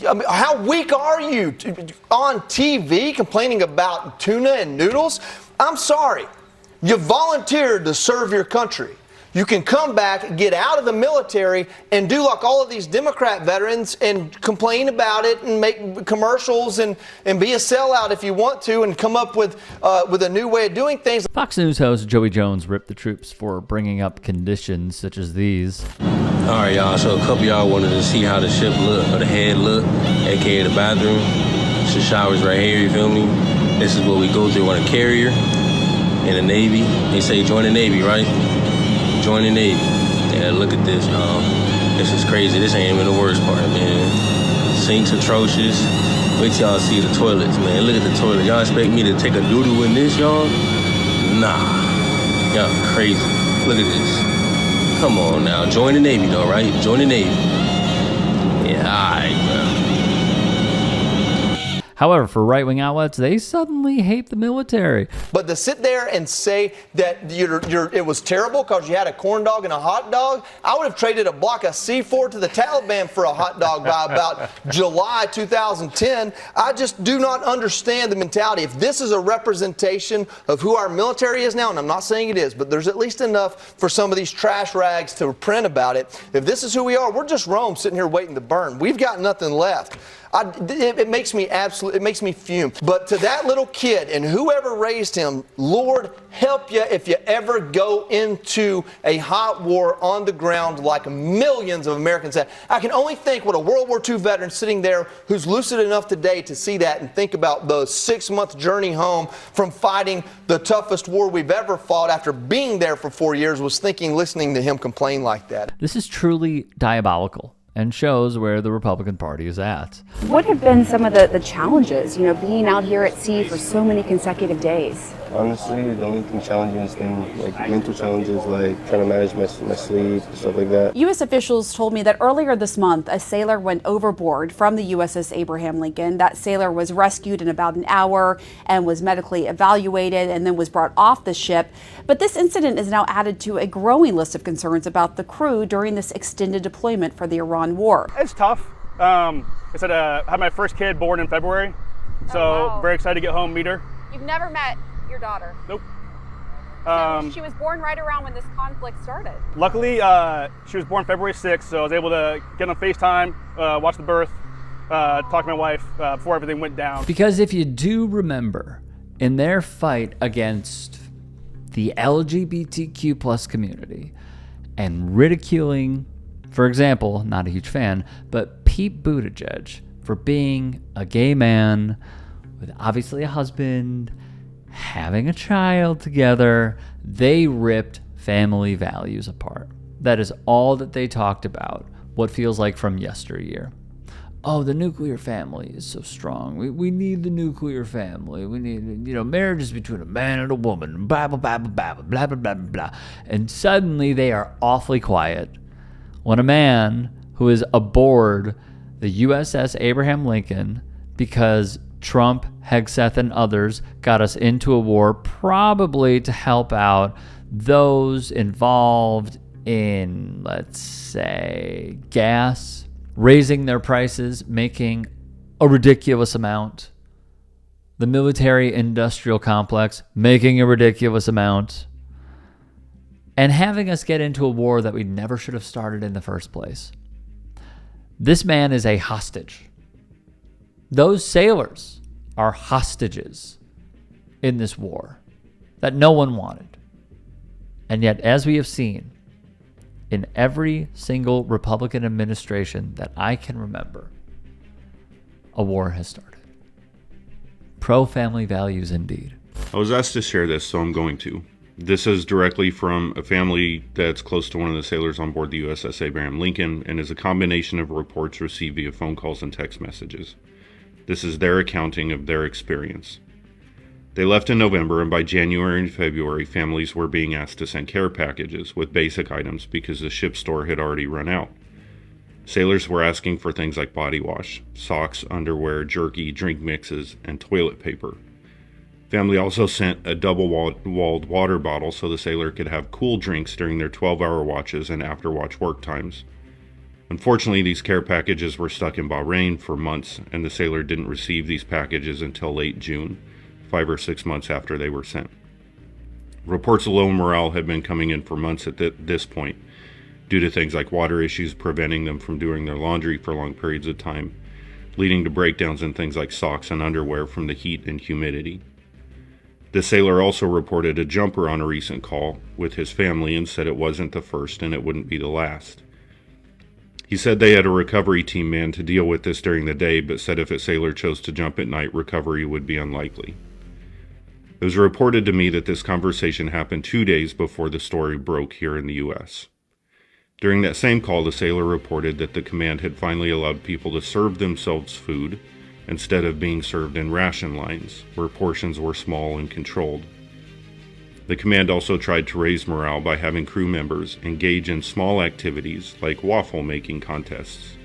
I mean, how weak are you on TV complaining about tuna and noodles? I'm sorry. You volunteered to serve your country. You can come back, get out of the military, and do like all of these Democrat veterans and complain about it and make commercials and be a sellout if you want to and come up with a new way of doing things. Fox News host Joey Jones ripped the troops for bringing up conditions such as these. All right, y'all, so a couple y'all wanted to see how the ship look, or the head look, aka the bathroom. The shower's right here, you feel me? This is what we go through on a carrier in the Navy. They say join the Navy, right? Join the Navy. Yeah, look at this, y'all. This is crazy. This ain't even the worst part, man. Sinks atrocious. Wait till y'all see the toilets, man. Look at the toilet. Y'all expect me to take a doo-doo in this, y'all? Nah. Y'all crazy. Look at this. Come on now. Join the Navy, though, right? Join the Navy. Yeah, all right, bro. However, for right-wing outlets, they suddenly hate the military. But to sit there and say that it was terrible because you had a corn dog and a hot dog, I would have traded a block of C4 to the Taliban for a hot dog by about July 2010. I just do not understand the mentality. If this is a representation of who our military is now, and I'm not saying it is, but there's at least enough for some of these trash rags to print about it. If this is who we are, we're just Rome sitting here waiting to burn. We've got nothing left. It makes me fume. But to that little kid and whoever raised him, Lord, help you if you ever go into a hot war on the ground like millions of Americans have. I can only think what a World War II veteran sitting there who's lucid enough today to see that and think about the 6-month journey home from fighting the toughest war we've ever fought after being there for 4 years was thinking, listening to him complain like that. This is truly diabolical and shows where the Republican Party is at. What have been some of the challenges, being out here at sea for so many consecutive days? Honestly, the only thing challenging is like mental challenges, like trying to manage my sleep, stuff like that. U.S. officials told me that earlier this month, a sailor went overboard from the USS Abraham Lincoln. That sailor was rescued in about an hour and was medically evaluated and then was brought off the ship. But this incident is now added to a growing list of concerns about the crew during this extended deployment for the Iran war. It's tough. I said I had my first kid born in February, so very excited to get home, meet her. You've never met your daughter? Nope. So she was born right around when this conflict started. Luckily, she was born February 6th, so I was able to get on FaceTime, watch the birth, talk to my wife before everything went down. Because if you do remember, in their fight against the LGBTQ plus community and ridiculing, for example, not a huge fan, but Pete Buttigieg for being a gay man with obviously a husband, having a child together, they ripped family values apart. That is all that they talked about, what feels like from yesteryear. Oh, the nuclear family is so strong. We need the nuclear family. We need, marriage is between a man and a woman, blah, blah, blah, blah, blah, blah, blah, blah, blah. And suddenly they are awfully quiet when a man who is aboard the USS Abraham Lincoln because Trump, Hegseth, and others got us into a war probably to help out those involved in, let's say, gas, raising their prices, making a ridiculous amount. The military-industrial complex making a ridiculous amount. And having us get into a war that we never should have started in the first place. This man is a hostage. Those sailors are hostages in this war that no one wanted. And yet, as we have seen in every single Republican administration that I can remember, a war has started. Pro-family values indeed. I was asked to share this, so I'm going to. This is directly from a family that's close to one of the sailors on board the USS Abraham Lincoln and is a combination of reports received via phone calls and text messages. This is their accounting of their experience. They left in November, and by January and February, families were being asked to send care packages with basic items because the ship store had already run out. Sailors were asking for things like body wash, socks, underwear, jerky, drink mixes, and toilet paper. Family also sent a double-walled water bottle so the sailor could have cool drinks during their 12-hour watches and after-watch work times. Unfortunately, these care packages were stuck in Bahrain for months, and the sailor didn't receive these packages until late June, 5 or 6 months after they were sent. Reports of low morale had been coming in for months at this point, due to things like water issues preventing them from doing their laundry for long periods of time, leading to breakdowns in things like socks and underwear from the heat and humidity. The sailor also reported a jumper on a recent call with his family and said it wasn't the first and it wouldn't be the last. He said they had a recovery team man to deal with this during the day, but said if a sailor chose to jump at night, recovery would be unlikely. It was reported to me that this conversation happened 2 days before the story broke here in the U.S. During that same call, the sailor reported that the command had finally allowed people to serve themselves food instead of being served in ration lines, where portions were small and controlled. The command also tried to raise morale by having crew members engage in small activities like waffle making contests.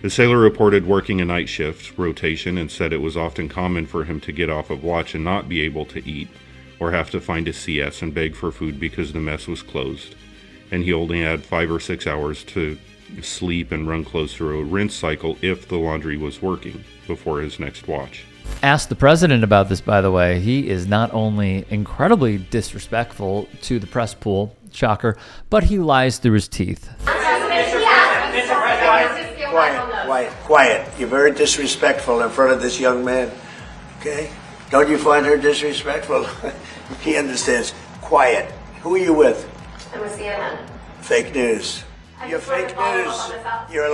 The sailor reported working a night shift rotation and said it was often common for him to get off of watch and not be able to eat, or have to find a CS and beg for food because the mess was closed, and he only had 5 or 6 hours to sleep and run clothes through a rinse cycle if the laundry was working before his next watch. Ask the president about this, by the way. He is not only incredibly disrespectful to the press pool, shocker, but he lies through his teeth. Quiet. You're very disrespectful in front of this young man. Okay? Don't you find her disrespectful? He understands. Quiet. Who are you with? I'm with CNN. Fake news. You're fake news. You're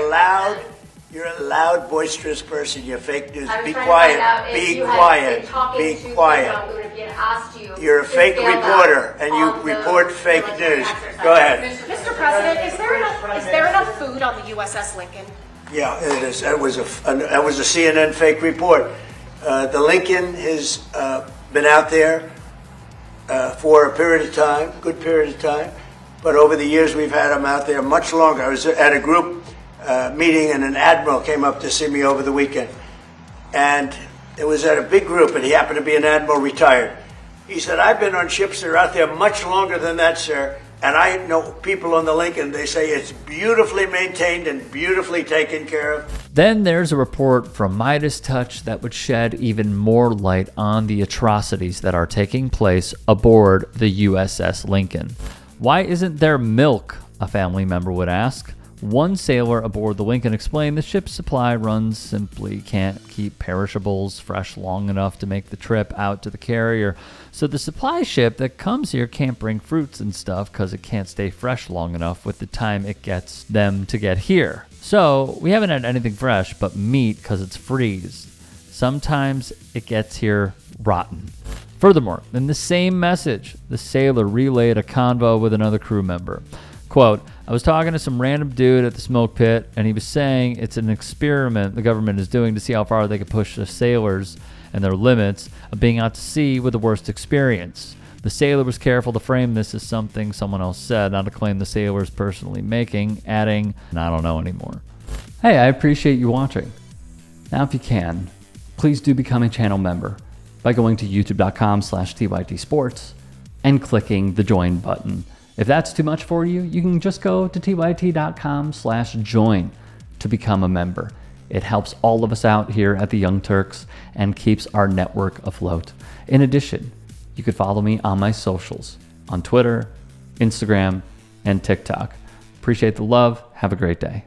a loud, boisterous person. You're fake news. Be quiet. Be quiet. Be quiet. You're a fake reporter, and you report fake news. Go ahead. Mr. President, is there enough food on the USS Lincoln? Yeah, it is. That was a CNN fake report. The Lincoln has been out there for a period of time, good period of time. But over the years, we've had them out there much longer. I was at a group meeting, and an admiral came up to see me over the weekend. And it was at a big group, and he happened to be an admiral retired. He said, I've been on ships that are out there much longer than that, sir. And I know people on the Lincoln, they say it's beautifully maintained and beautifully taken care of. Then there's a report from Midas Touch that would shed even more light on the atrocities that are taking place aboard the USS Lincoln. Why isn't there milk? A family member would ask. One sailor aboard the Lincoln explained the ship's supply runs simply can't keep perishables fresh long enough to make the trip out to the carrier. So the supply ship that comes here can't bring fruits and stuff because it can't stay fresh long enough with the time it gets them to get here. So we haven't had anything fresh but meat because it's freeze. Sometimes it gets here rotten. Furthermore, in the same message, the sailor relayed a convo with another crew member. Quote, I was talking to some random dude at the smoke pit, and he was saying it's an experiment the government is doing to see how far they can push the sailors and their limits of being out to sea with the worst experience. The sailor was careful to frame this as something someone else said, not a claim the sailor is personally making, adding, I don't know anymore. Hey, I appreciate you watching. Now, if you can, please do become a channel member by going to youtube.com/tytsports and clicking the join button. If that's too much for you, you can just go to tyt.com/join to become a member. It helps all of us out here at the Young Turks and keeps our network afloat. In addition, you could follow me on my socials on Twitter, Instagram, and TikTok. Appreciate the love. Have a great day.